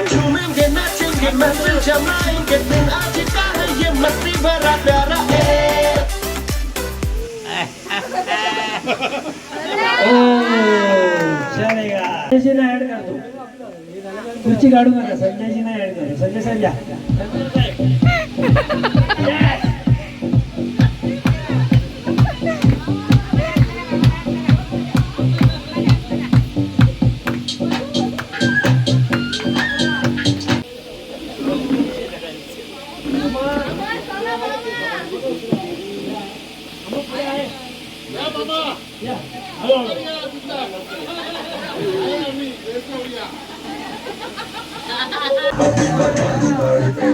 झूमेंगे नाचेंगे महफिल जमाएंगे दिन आज का है ये मस्ती भरा प्यारा है। चलेगा संजयजीना ऍड करतो खुर्ची काढू नका संजयजीना ऍड करू संजय साहेब या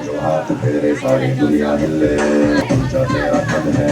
जो हाथ फेरे सारी दुनिया हिले ऊंचा तेरा कद है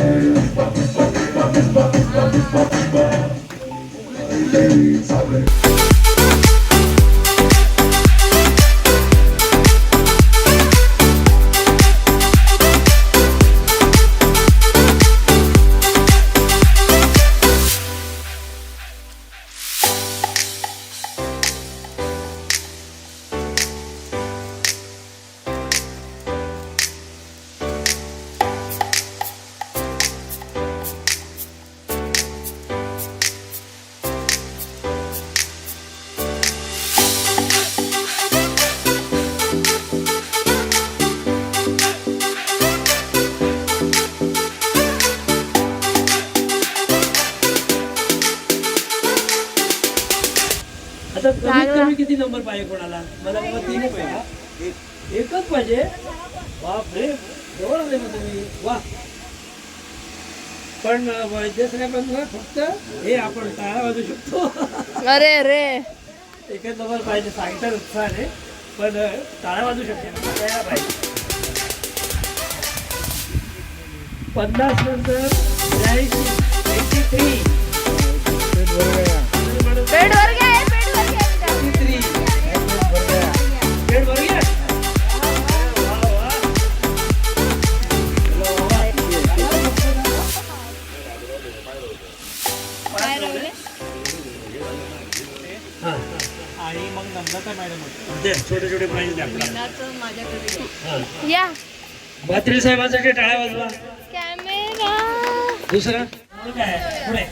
आता कमीत कमी किती नंबर पाहिजे कोणाला मला बाबा 3 पाहिजे एकच पाहिजे बापरे जवळ आले मग तुम्ही वा पण वैद्य साहेबांना फक्त हे आपण टाळा वाजवू शकतो अरे रे एकच नंबर पाहिजे सांगतात उत्साहाने पण टाळा वाजवू शकते सगळ्याला पाहिजे 50 नंतर 83 पेट वर घ्या पेट भर गया आणि मग नम्रता मॅडम दे छोटे छोटे प्राइज द्या आपल्याला या भात्री साहेबांसाठी टाळ्या वाजवा कॅमेरा दुसरा काय पुढे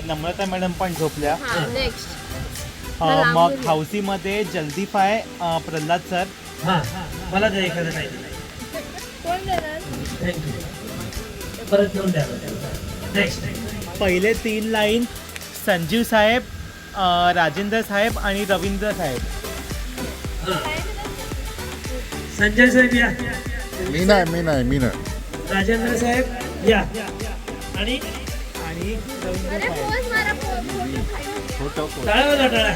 नम्रता मॅडम पण झोपल्या नेक्स्ट मग हाऊसीमध्ये जल्दी फाय प्रल्हाद सर हां मला ते एखादं नाही कोण देणार थँक्यू परत घेऊन द्या नेक्स्ट पहिले 3 लाईन संजीव साहेब राजेंद्र साहेब आणि रवींद्र साहेब संजय साहेब या मी नाही राजेंद्र साहेब या आणि रवींद्र साहेब टाळा वाजवा टाळा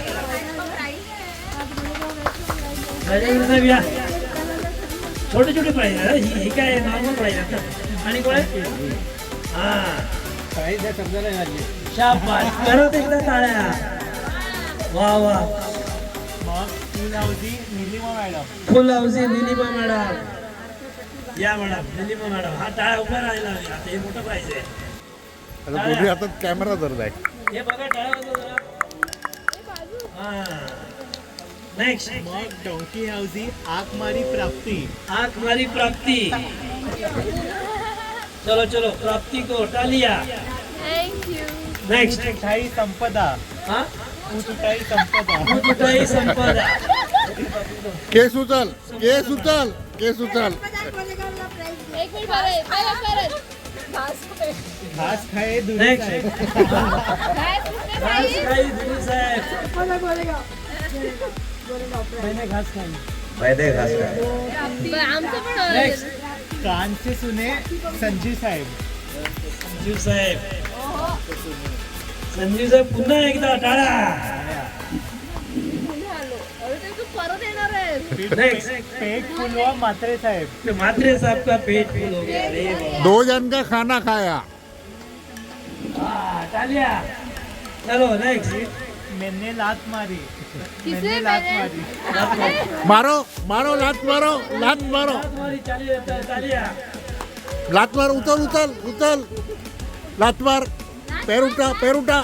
राजेंद्र साहेब या छोटे छोटे प्राइज ही काय नॉर्मल प्राइज आहेत ना आणि कोण हां प्राईज या समजायला लागली शाबास करत एकदा टाळ्या वा वा मग फुल हाऊसी निलिमा मॅडम फुल हाऊसी निलिमा मॅडम या मॅडम निलिमा मॅडम हा टाळा उभा राहिला आता हे मोठं प्राइज आहे आता दोन्ही हातात कॅमेरा धरलाय हे बघा टाळा वाजवा जरा हां नेक्स्ट मग डोंकी हाऊसी आगमारी प्राप्ती हमारी प्राप्ति चलो चलो प्राप्ति को टालिया थँक्यू नेक्स्ट उठाई संपदा हाँ उठाई संपदा उठाई संपदा केस उचल केस उचल केस उचल एक मिनिट परत घास खाए दुरी नेक्स्ट साहेब राजकाई धुरी साहेब मैंने घास खाई आमचं पण नेक्स्ट कान से सुने संजीव साहेब संजीव साहेब संजीव साहेब पुन्हा एकदा टाळा अरे ते तू परत येणार आहे नेक्स्ट पेट फुलवा मात्रे साहेब मात्रे साहब का पेट फुल हो गया अरे वाह। 2 जन का खाना खाया टालिया चलो नेक्स्ट मैंने लात मारी किसने मैंने लात मैंने? मारी मारो मारो लात मारो लात मारो तुम्हारी टालिया लात मार उचल उचल उचल लात मार पैर उठा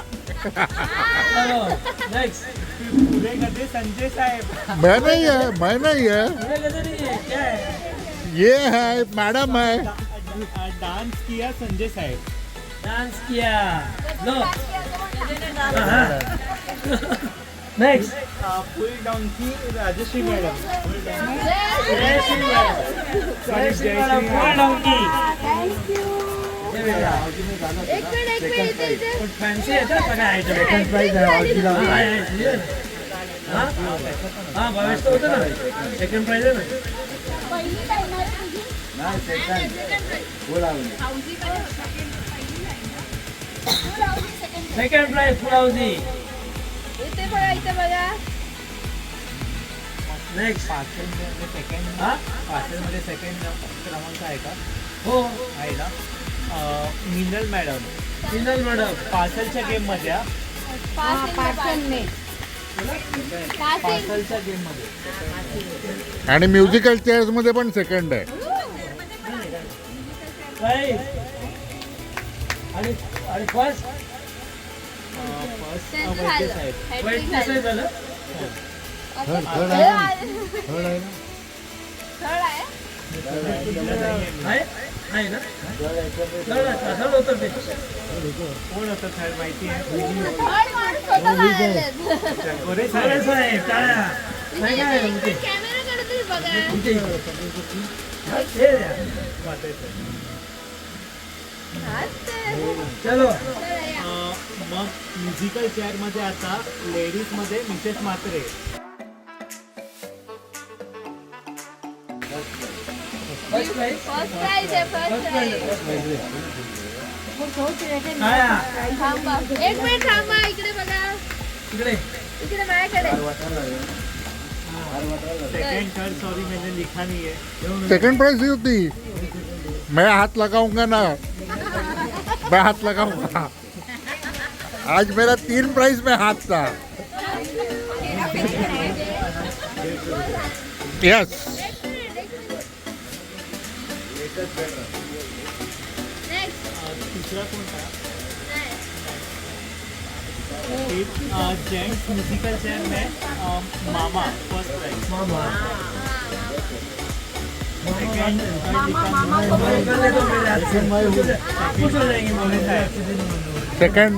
चलो नेक्स्ट पुढे गधे संजय साहेब. मैं नहीं है, मैं नहीं है, पूरे गधे नहीं है, क्या है? ये है मैडम है. डान्स किया संजय साहेब. डांस किया. लो next full donkey Rajashree madam. Jayashree madam full donkey. एक मिनिट इथे इथे. पण फॅन्सी येतात सगळ्या आयटम. सेकंड प्राइज आहे. हा भावेश तर होतं ना सेकंड प्राइज आहे ना. पहिली टाइम आहे तुझी. नाही second second prize full housie. इथे बघा. नेक्स्ट पार्सलमध्ये सेकंड. हा पार्सलमध्ये सेकंड क्रमांक आहे का? हो आहे ना. मिनल मॅडम मिनल मॅडम पार्सलच्या गेममध्ये. पार्सलने. पार्सलच्या गेममध्ये. आणि म्युझिकल चेअर्स मध्ये पण सेकंड आहे. प्राइज आणि फर्स्ट फर्स्ट त्यांचं वैद्य झालं. साहेब. हॅट्रिक वाईट झालं. झालं. थर्ड आहे ना? थर्ड आहे ना? थर्ड आहे. आहे ना थर्ड होतं ते. कोण होतं थर्ड माहिती आहे? थर्ड माणूस स्वतः आलेत. गोरे चालेल साहेब. साहेब टाळ्या. नाही काय एक मिनिट कॅमेराकडे तरी बघा. इथे हे द्या. चलो चला या. मग म्युझिकल चेअरमध्ये आता लेडीजमध्ये Mrs Mhatre. First prize first prize आहे. First prize. टाळ्या. थांबा. एक मिनिट थांबा. इकडे बघा. इकडे इकडे माझ्याकडे. सेकंड थर्ड सॉरी मैंने लिखा नहीं है. सेकंड प्राइज ही होती. मैं हाथ लगाऊंगा ना, मैं हाथ लगाऊंगा. आज मेरा 3 प्राइज में हाथ था. यस. नेक्स्ट. तीसरा कोणता? जेंट्स म्यूजिकल चेयर में मामा फर्स्ट प्राइज. मामा सेकंड कुछ हो जाएंगे मामा साहब.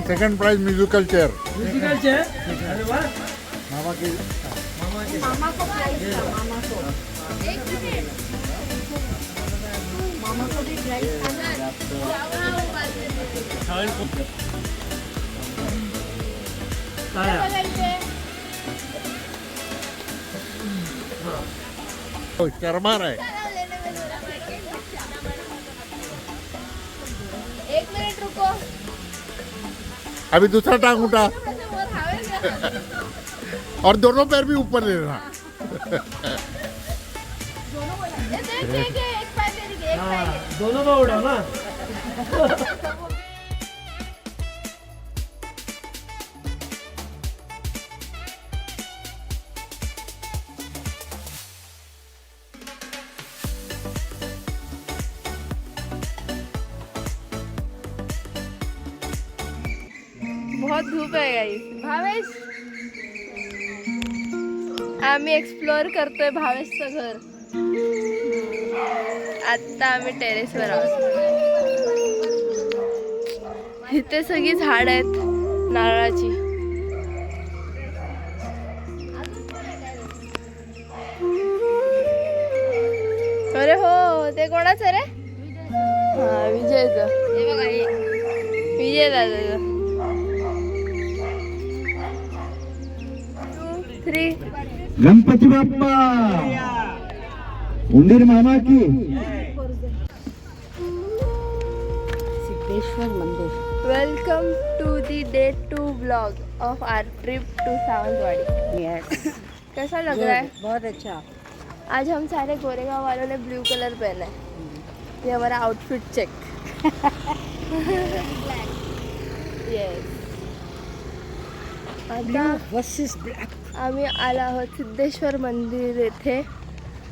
Second prize musical chair. Musical chair. अरे वाह एक मिनिट. थर्ड टाळ्या. बघा इथे. शर्मार आहे. एक मिनिट रुको. अभी दूसरा टांग उठा वर हवेत ना. और दोनों पैर भी ऊपर लेना. एक पाय तरी घे. एक पाय घे. दोनों में उड़ो ना. बहुत धूप आहे गाईस. भावेश आम्ही एक्सप्लोअर करतोय भावेशचं घर. आता आम्ही टेरेसवर आहोत. इथे सगळी झाड आहेत नारळाची. अरे हो ते कोणाचं रे? हा विजयचं. हे बघा हे विजय दादाचं. 2, 3. गणपती बाप्पा उंदीर मामा की सिद्धेश्वर मंदिर. Welcome to the day 2 blog of our trip to Sawantwadi. Yes, कैसा लग रहा है? बहुत अच्छा. आज हम सारे गोरेगांव वालों ने ब्लू कलर पहना है. ये हमारा आउटफिट चेक. यस. आता वर्सेस ब्लॅक. आम्ही आलो आहोत सिद्धेश्वर मंदिर येथे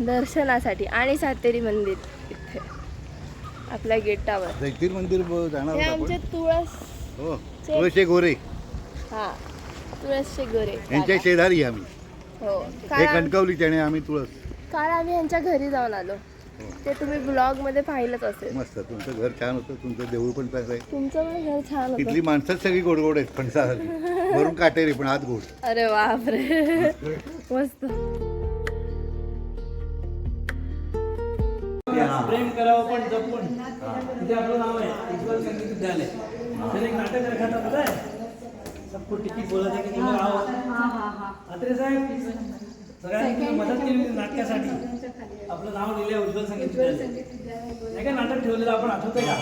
दर्शनासाठी आणि सातेरी मंदिर इथे आपल्या गेटावर. जैतीर मंदिर जाणार हे होतं आमचे आपण. तुळस हो चे तुळशी गोरे. हा तुळसचे गोरे यांच्या काका. शेजारी आम्ही. हो हे काल कणकवलीचे आणि आम्ही तुळस. काल आम्ही यांच्या घरी जाऊन आलो. ते तुम्ही ब्लॉग मध्ये पाहिलंच असेल. मस्त, तुमचं घर छान होतं, तुमचं देऊळ पण चांगलं आहे. तुमचं पण घर छान होतं. तिथली माणसं सगळी गोड गोड आहेत, फणसासारखी वरून काटेरी पण आत गोड. अरे बापरे मस्त. प्रेम करावं पण जपून. तिथे आपलं नाव आहे उज्ज्वल संगीत विद्यालय. तर एक नाटक रखाता पता है सबको टिकीट बोला था की तुम्ही आओ. अत्रे साहेब सगळ्यांनी मदत केली नाटकासाठी. आपलं नाव लिहिलंय उज्ज्वल संगीत विद्यालय. नाही का नाटक ठेवलेलं आपण आठवतंय का?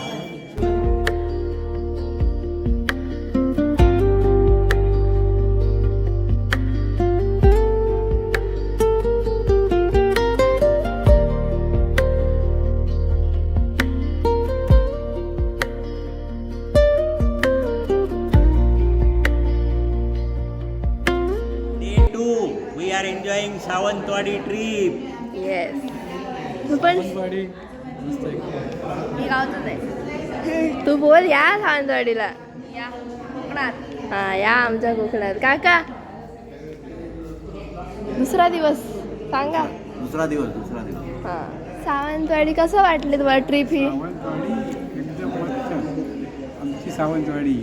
We are enjoying Sawantwadi trip. Yes तू पण मी गावतच आहे. तू बोल या सावंतवाडीला. या कोकणात. हा या आमच्या कोकणात. काका दुसरा दिवस सांगा. दुसरा दिवस. हा सावंतवाडी कसं वाटले तुम्हाला ट्रिप ही? सावंतवाडी एकदम मस्त. आमची सावंतवाडी.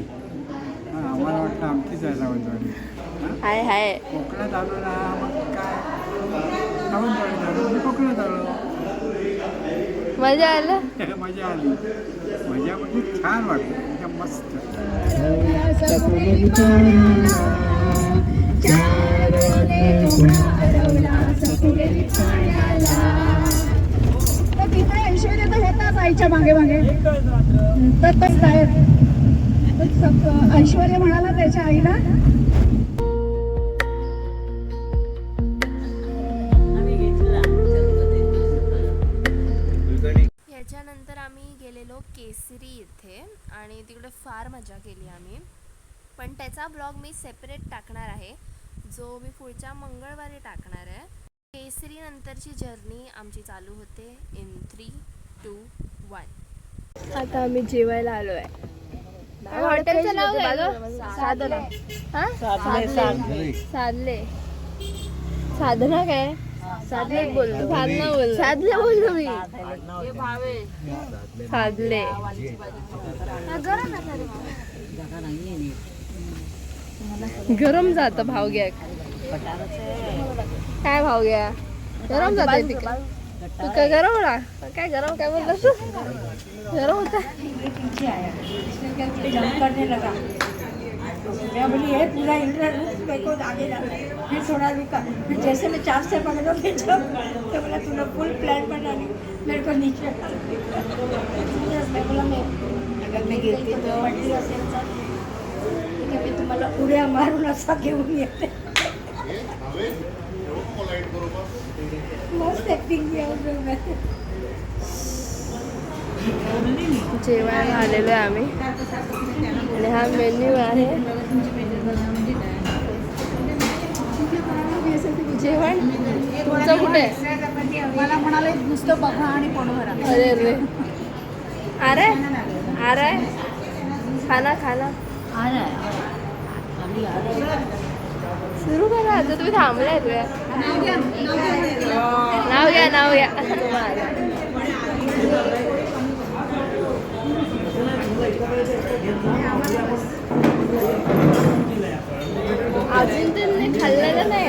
आम्हाला वाटतं आमचीच आहे सावंतवाडी. हाय हाय कोकणात आलो ना मग काय सावंतवाडीत आलो म्हणजे कोकणात आलो. मजा आलं. मजा आली. मजा म्हणजे छान वाटलं एकदम मस्त. ऐश्वर्या तर होताच आईच्या मागे मागे तर ऐश्वर्या म्हणाला त्याच्या आईला याच्यानंतर आम्ही गेलेलो केसरी इथे आणि तिकडे फार मजा केली आम्ही. पण त्याचा ब्लॉग मी सेपरेट टाकणार आहे जो मी पुढच्या मंगळवारी टाकणार आहे. केसरी नंतरची जर्नी आमची चालू होते इन 3, 2, 1. आता आम्ही जेवायला आलो आहे. हॉटेलचं नाव काय गं? साधना. हा साधले. साधना काय? साधले बोललो. साधना बोललो. साधले बोललो मी. साधले. गरम जातं भाव घ्या. काय भाव घ्या? गरम जात तू काय गरम ना काय गरम काय बोलतो गरम होता. करने लगा मैं बोली ये पूरा इंटरव्यू मेरे को आगे जाना है. फिर थोड़ा रुका. फिर जैसे मैं 4 से पकड़ो भेजा तो बोला तूने फुल प्लान बना ली मेरे को नीचे. मैं बोला मैं अगर मैं गिरती तो वाटली असेल तर ठीक आहे मी तुम्हाला उड्या मारून असा घेऊन येते. मस्त ॲक्टिंग केली. जेवायला आलेलो आहे आम्ही आणि हा मेन्यू आहे. जेवण तुमचं कुठे? मला म्हणाले नुसतं बघा आणि पोट भरा. अरे अरे अरे अरे खाना खाना सुरू करा. आता तुम्ही थांबलाय का? नाव घ्या. अजून त्यांनी खाल्लेलं नाही.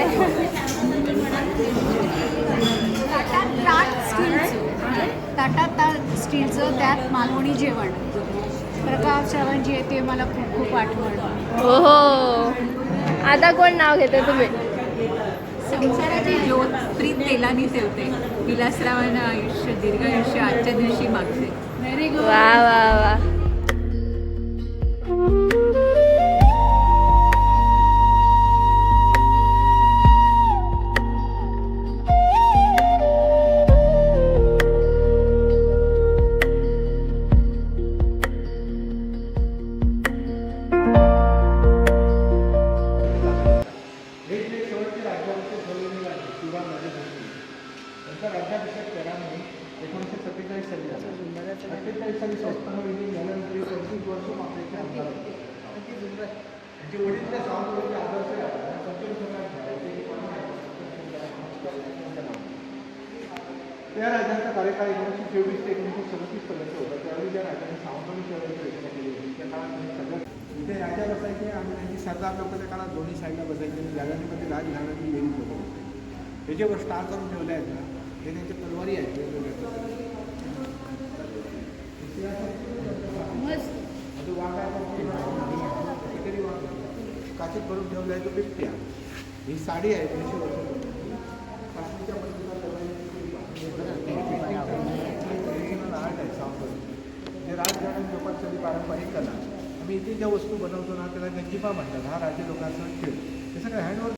टाटा स्टीलचं त्यात मालवणी जेवण. प्रकाश चव्हाणजी येते मला खूप खूप आठवण. हो आता कोण नाव घेते तुम्ही? संसाराची ज्योत प्रीत तेलानी ठेवते. विलासरावांना आयुष्य दीर्घ आयुष्य आजच्या दिवशी मागते. Very good. वा वा वा. राज्याभिषेक केला म्हणून 1947 साली झाला. 48 साली संस्थान विलीन झाल्यानंतर 25 वर्ष आपल्याकडे आमदार होते. म्हणजे वडील सावंतवाडीचे आदर्श आहे. त्या राजांचा कार्यकाळ 1924 ते 1937 पर्यंत होता. त्यावेळी ज्या राजांनी सावंतवाडी शहराची रचना केली होती त्या काळात सगळ्यात इथे राजा बसायचे आणि त्यांची सरदार लोकांच्या काळात दोन्ही साईडला बसायचे. जागांमध्ये राजघराण्याची लेणी होती. त्याच्यावर स्टार करून ठेवले आहेत ना, हे त्यांचे तलवारी आहेत वेगवेगळ्या प्रकारचे. वाघ आहे काचेत भरून ठेवला आहे तो बिबट्या. ही साडी आहे 200 वर्षापूर्वी. काश्मीरच्या मधला आर्ट आहे सावंतवाडी. जे राजघराणे लोकांसाठी पारंपरिक कला. आम्ही इथे ज्या वस्तू बनवतो ना त्याला गंजिफा म्हणतात. हा राज्य लोकांचा खेळ. हे सगळं हँडवर्क.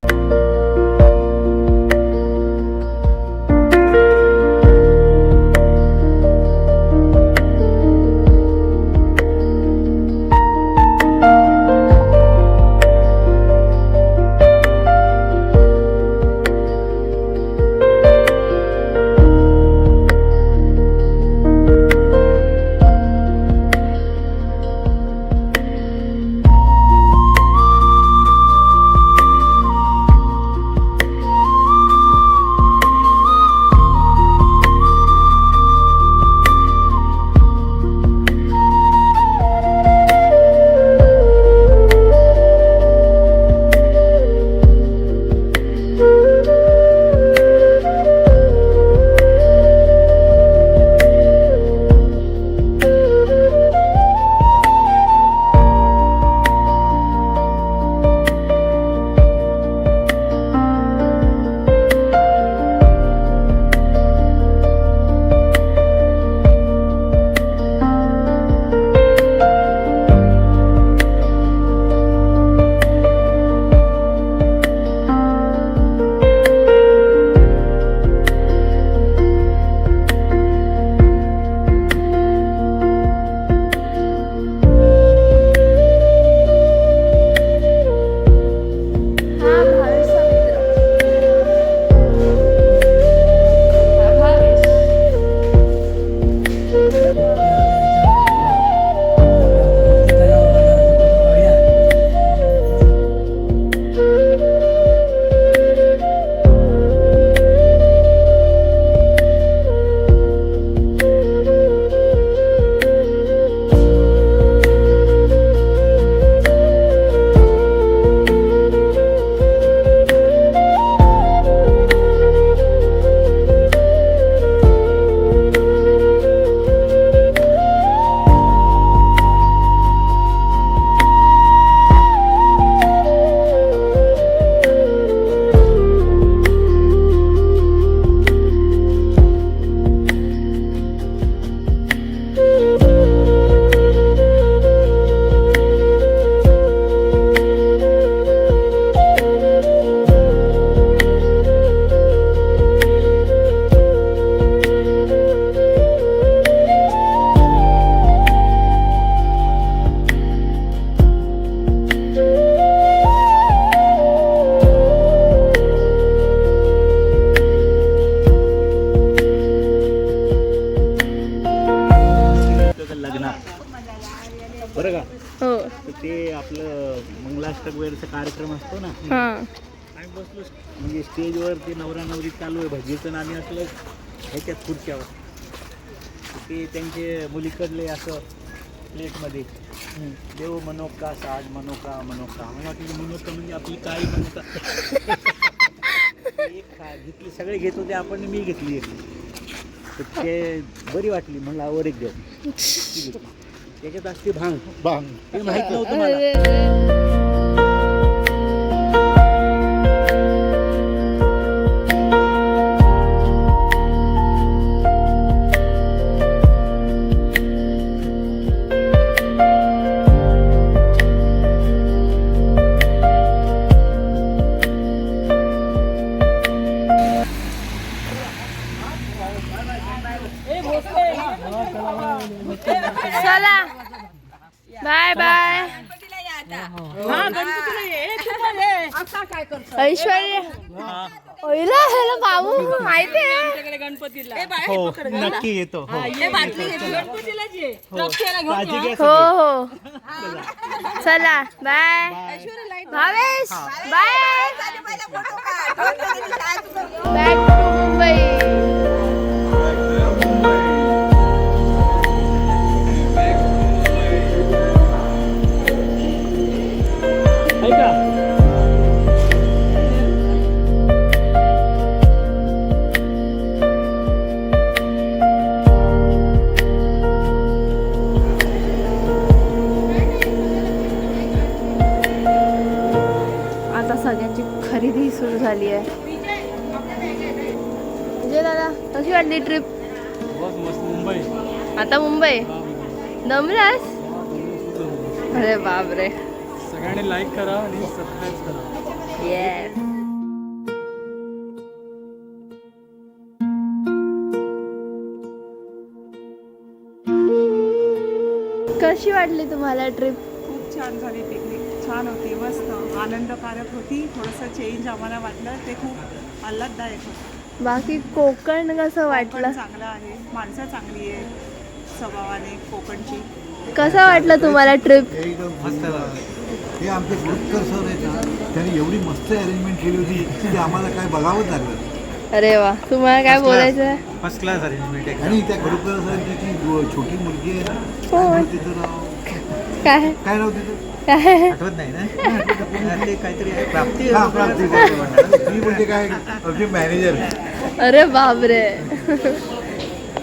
बरं का? हो. तर ते आपलं मंगलाष्टक वगैरेचा कार्यक्रम असतो ना, हां. आम्ही बसलो म्हणजे स्टेजवर ते नवरा नवरी चालू आहे भजीचं, आम्ही असलं ह्याच्यात खुर्च्यावर. ते त्यांचे मुलीकडले असं प्लेटमध्ये देव मनोका साज मनोका मनोका मला वाटलं मनोका म्हणजे आपली काळी मनोका. एक घेतली, सगळे घेत होते आपण, मी घेतली एक. तर ते बरी वाटली, म्हणलं आवर एक घेऊ. त्याच्यात असते भांग. भांग ते माहित नव्हतं मला. चला बाय बाय. ऐश्वर्या ओयला ह्याला बाबू माहिती आहे गणपतीला हो नक्की येतो हो गणपतीला जे काळजी घ्या हो सगळे. हो चला bye Bhavesh bye back to Mumbai ऐका आता सगळ्यांची खरेदी सुरू झाली आहे विजय दादा कशी वाटली ट्रिप बहुत मस्त मुंबई आता मुंबई दमलास अरे बापरे सगळ्यांनी लाईक करा आणि सबस्क्राईब करा येस कशी वाटली तुम्हाला ट्रिप खूप छान झाली पिकनिक छान होती मस्त आनंदकारक होती थोडंसं चेंज आम्हाला वाटलं ते खूप आल्हाददायक होतं बाकी कोकण कसं वाटलं कोकण चांगलं आहे माणसं चांगली आहे स्वभावाने कोकणची कसं वाटलं तुम्हाला ट्रिप मस्त हे आमचे गुरुकर सर आहेत ना त्यांनी एवढी मस्त अरेंजमेंट केली होती की आम्हाला काय बघावंच लागलं अरे वा तुम्हाला काय बोलायचं आहे फर्स्ट क्लास अरेंजमेंट आहे आणि त्या गुरुकर सरांची ती छोटी मुलगी आहे ना, हो. काय नाव तिचं नाव काय काय नाव तिचं काय आठवत नाही ना ते काहीतरी आहे, प्राप्ती हा, प्राप्ती. ती म्हणजे काय आमची मॅनेजर अरे बापरे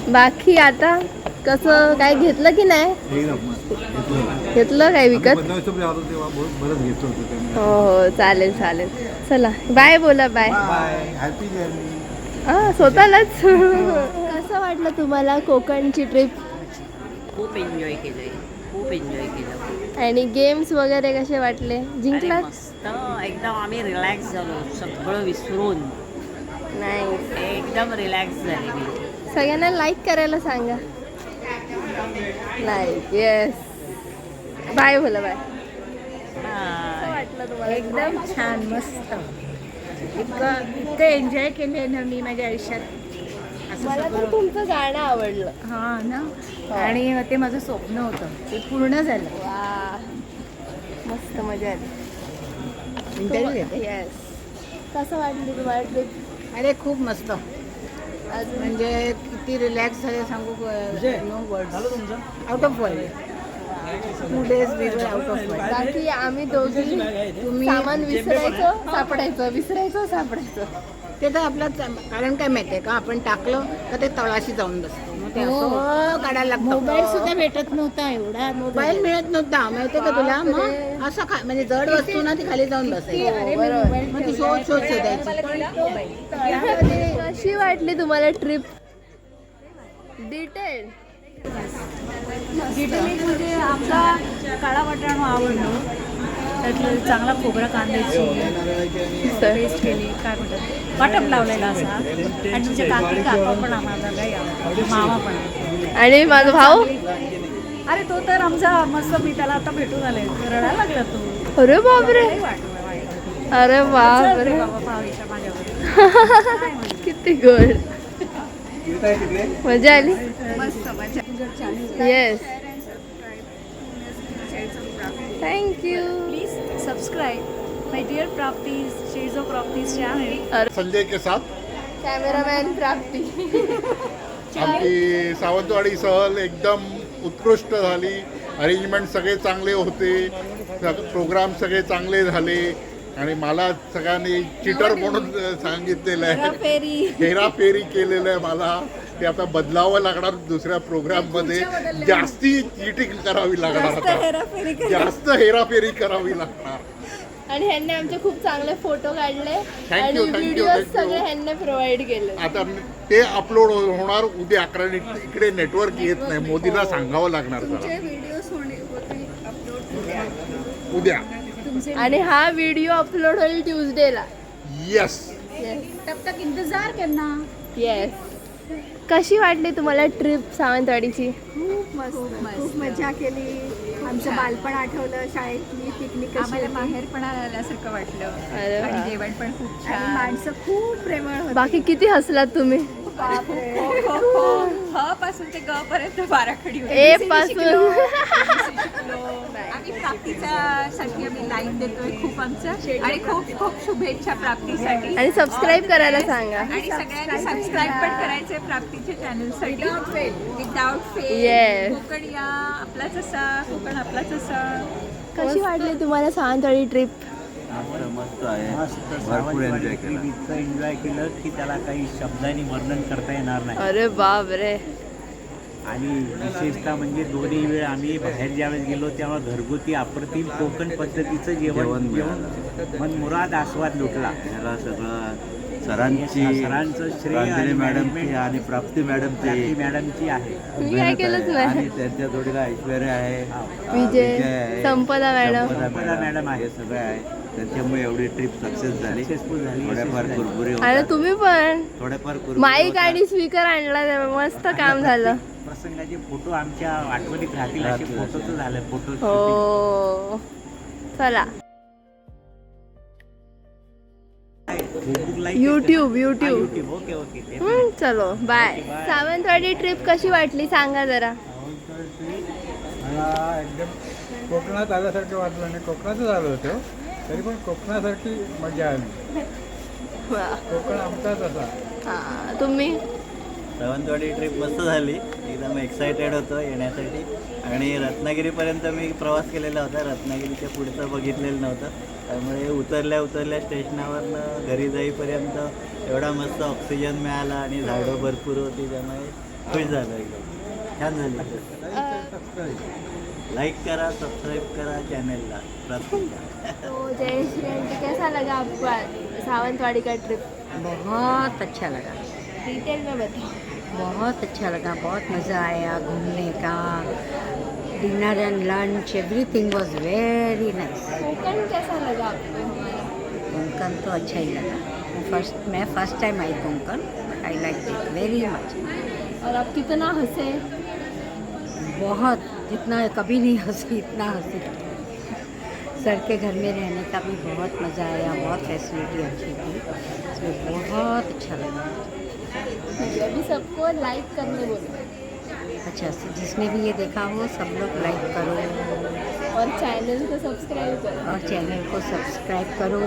बाकी आता कसं काय घेतलं की नाही घेतलं काय विकत 15 रुपये आलो तेव्हा बरंच घेतलं होतं त्यांनी. हो हो चालेल चालेल चला बाय बोला बाय बाय हॅपी जर्नी हा स्वतःलाच कसं वाटलं तुम्हाला कोकणची ट्रिप खूप एन्जॉय केलंय खूप एन्जॉय केलं आणि गेम्स वगैरे कसे वाटले अरे जिंकलात मस्त एकदम आम्ही रिलॅक्स झालो सगळं विसरून नाही एकदम रिलॅक्स झाले मी सगळ्यांना लाईक करायला सांगा लाईक येस बाय बोला बाय कसं वाटलं तुम्हाला एकदम छान मस्त इतकं एन्जॉय केले ना मी माझ्या आयुष्यात मला तर तुमचं गाणं आवडलं हा ना आणि ते माझं स्वप्न होतं ते पूर्ण झालं वा मस्त मजा आली येस कसं वाटली तुम्हाला ट्रिप अरे खूप मस्त अजून म्हणजे किती रिलॅक्स झाले सांगू नो वर्ड झालं तुमचं out of world 2 days we were out of world. बाकी आम्ही दोघी तुम्ही सामान विसरायचं सापडायचं विसरायचं सापडायचं ते तर आपलं कारण काय माहितीये का आपण टाकलं का ते तळाशी जाऊन बसतो मग ते असं काढायला लागतं मोबाईल सुद्धा भेटत नव्हता एवढा मोबाईल मिळत नव्हता माहितीये का तुला मग असं म्हणजे जड वस्तू ना ती खाली जाऊन बसायची मग ती शोध शोध शोधायची कशी वाटली तुम्हाला ट्रिप डिटेल डिटेलिंग म्हणजे आमचा काळा वाटाणा आवडलो त्यातलं चांगला खोबरा कांद्याची पेस्ट केली काय म्हणतात वाटप लावलेला असा आणि तुमचे काका पण आम्हाला काही आवडतो मामा पण आहे. आणि माझा भाऊ अरे तो तर आमचा मस्त मी त्याला आता भेटून आले रडायला लागला तो अरे बापरे वाटलं अरे बापरे बाबा भावीच्या माझ्यावर किती गोड मजा आली मस्त मजा yes thank you please subscribe my dear Prapti's shades of Prapti's channel Sanjay के साथ कॅमेरामॅन प्राप्ती आमची सावंतवाडी सहल एकदम उत्कृष्ट झाली अरेंजमेंट सगळे चांगले होते प्रोग्राम सगळे चांगले झाले आणि मला सगळ्यांनी चिटर म्हणून सांगितलेलं आहे हेराफेरी केलेलं आहे मला ते आता बदलावं लागणार दुसऱ्या प्रोग्राममध्ये जास्ती चिटिंग करावी लागणार आता जास्त हेराफेरी करावी लागणार आणि ह्यांनी आमचे खूप चांगले फोटो काढले Thank आणि you, thank you, video thank you. सगळे ह्यांनी प्रोव्हाइड केले आता ते अपलोड होणार उद्या 11 इकडे नेटवर्क येत नाही मोदीला सांगावं लागणार जरा उद्या आणि हा व्हिडिओ अपलोड होईल ट्यूजडेला येस तब तक इंतजार करना येस कशी वाटली तुम्हाला ट्रिप सावंतवाडीची खूप मस्त खूप मजा केली आमचं बालपण आठवलं, शाळेतली पिकनिक आम्हाला बाहेरपणा आल्यासारखं वाटलं आणि जेवण पण खूप छान, माणसं खूप प्रेमळ होती. बाकी किती हसलात तुम्ही? ह पासून ते ग पर्यंत बाराखडी होती. ए पासून आम्ही प्राप्तीसाठी आम्ही लाईन देतोय खूप आमचं, आणि खूप खूप शुभेच्छा प्राप्तीसाठी. आणि सबस्क्राईब करायला सांगा. आणि सगळ्यांनी सबस्क्राईब पण करायचंय प्राप्तीच्या चॅनलसाठी. Without fail. Yes. कोकण या आपलाच असा, कोकण आपलाच असा. कशी वाटली तुम्हाला सावंतवाडी ट्रिप? मस्त आहे. मस्त भरपूर एन्जॉय केलं, इतकं एन्जॉय केलं की त्याला काही शब्दांनी वर्णन करता येणार नाही. अरे बाप रे. आणि विशेषतः म्हणजे दोन्ही वेळ आम्ही बाहेर ज्यावेळेस गेलो तेव्हा घरगुती अप्रतिम कोकण पद्धतीचं जेवण घेऊन मनमुराद आस्वाद लुटला. याला सगळं सरांचं श्रेय प्रांजली मॅडमची आणि प्राप्ती मॅडमची आहे. मी काय केलंच नाही. आणि त्यांच्या जोडीला ऐश्वर्या आहे, विजय, संपदा मॅडम. मॅडम आहे, सगळे आहे. त्याच्यामुळे एवढी ट्रिप सक्सेसफुल झाली. थोड्याफार कुरबुरी आणि तुम्ही पण थोड्याफार माईक आणि स्पीकर आणला, मस्त काम झालं. प्रसंगाचे फोटो आमच्या आठवणीत राहतील असे फोटोचं झालं. फोटो हो चला. YouTube okay okay. चलो बाय. सावंतवाडी ट्रिप कशी वाटली सांगा जरा. मला एकदम कोकणात आल्यासारखं वाटलं आणि कोकणातच आलो होतो, तरी पण कोकणासारखी मजा आली. वा. कोकण आमचाच असा. हा, तुम्ही? सावंतवाडी ट्रिप मस्त झाली, एकदम एक्सायटेड होतो येण्यासाठी. आणि रत्नागिरीपर्यंत मी प्रवास केलेला होता, रत्नागिरीच्या पुढचं बघितलेलं नव्हतं. त्यामुळे उतरल्या स्टेशनावरनं घरी जाईपर्यंत एवढा मस्त ऑक्सिजन मिळाला आणि झाडं भरपूर होती, त्यामुळे खुश झालं, एकदम छान झालं. लाईक करा, सबस्क्राईब करा चॅनलला. तो जय श्री आंटी, कैसा लगा आपको सावंतवाड़ी का ट्रिप? बहुत अच्छा लगा, डिटेल में बताओ. बहुत अच्छा लगा, बहुत मज़ा आया घूमने का. डिनर एंड लंच एवरीथिंग वाज वेरी नाइस. कोकण कैसा लगा आपको हमारा? कोंकण तो अच्छा ही लगा. मैं first time I Konkan, but I like it very much. और आप कितना हंसे? बहुत, जितना कभी नहीं हंसी इतना हंसी. सर के घर में रहने का भी बहुत मज़ा आया, बहुत फैसिलिटी अच्छी थी, इसमें बहुत अच्छा लगा. अभी सबको लाइक करने बोलो. अच्छा, जिसने भी ये देखा हो सब लोग लाइक करो और चैनल को सब्सक्राइब करो. और चैनल को सब्सक्राइब करो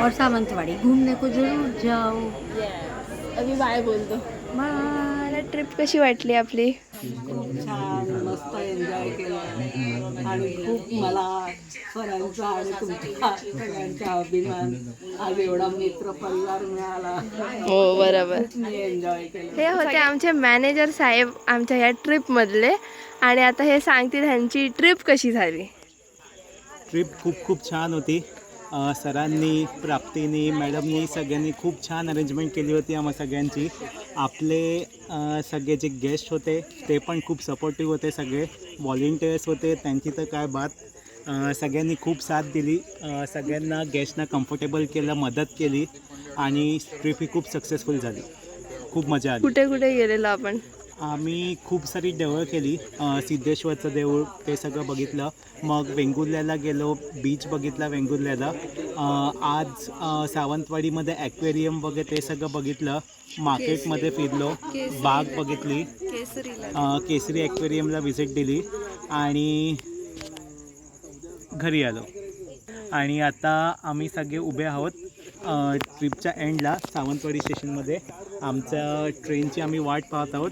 और सावंतवाड़ी घूमने को जरूर जाओ. Yes. अभी बाय बोल दो. बाय. ट्रिप कशी वाटली आपली? खूप छान, मस्त एन्जॉय केलं. आणि खूप मला सरांचा आणि तुमच्या सगळ्यांचा अभिमान, आज एवढा मित्र परिवार मिळाला. हो बरोबर. मी एन्जॉय केलं. हे होते आमचे मॅनेजर साहेब आमच्या ह्या ट्रिपमधले, आणि आता हे सांगतील ह्यांची ट्रिप कशी झाली. ट्रिप खूप छान होती. सरांनी, प्राप्तीनी, मॅडमनी सगळ्यांनी खूप छान अरेंजमेंट केली होती आम्हा सगळ्यांची. आपले सगळे जे गेस्ट होते ते पण खूप सपोर्टिव्ह होते. सगळे व्हॉलेंटियर्स होते, त्यांची तर काय बात. सगळ्यांनी खूप साथ दिली, सगळ्यांना गेस्टना कम्फर्टेबल केलं, मदत केली, आणि ट्रिप ही खूप सक्सेसफुल झाली. खूप मजा आली. कुठे कुठे गेलेलो आपण? आम्ही खूप सारी देवळं केली. सिद्धेश्वरचं देऊळ ते सगळं बघितलं. मग वेंगुर्ल्याला गेलो, बीच बघितला वेंगुर्ल्याला. आज सावंतवाडीमध्ये ॲक्वेरियम वगैरे ते सगळं बघितलं. मार्केटमध्ये फिरलो, बाग बघितली, केसरी ॲक्वेरियमला व्हिजिट दिली, आणि घरी आलो. आणि आता आम्ही सगळे उभे आहोत ट्रिपच्या एंडला सावंतवाडी स्टेशनमध्ये. आमच्या ट्रेनची आम्ही वाट पाहत आहोत.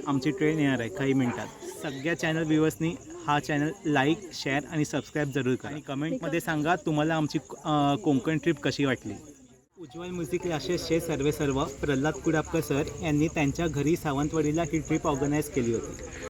आमची ट्रेन येणार आहे काही मिनटात. सगळ्या चॅनल व्ह्यूअर्सनी हा चॅनल लाईक, शेअर आणि सबस्क्राईब जरूर करा. आणि कमेंटमध्ये सांगा तुम्हाला आमची कोकण ट्रिप कशी वाटली. उज्ज्वल म्युझिक क्लासेसचे सर्व प्रल्हाद कुडापकर सर यांनी त्यांच्या घरी सावंतवाडीला ही ट्रिप ऑर्गनाईज केली होती.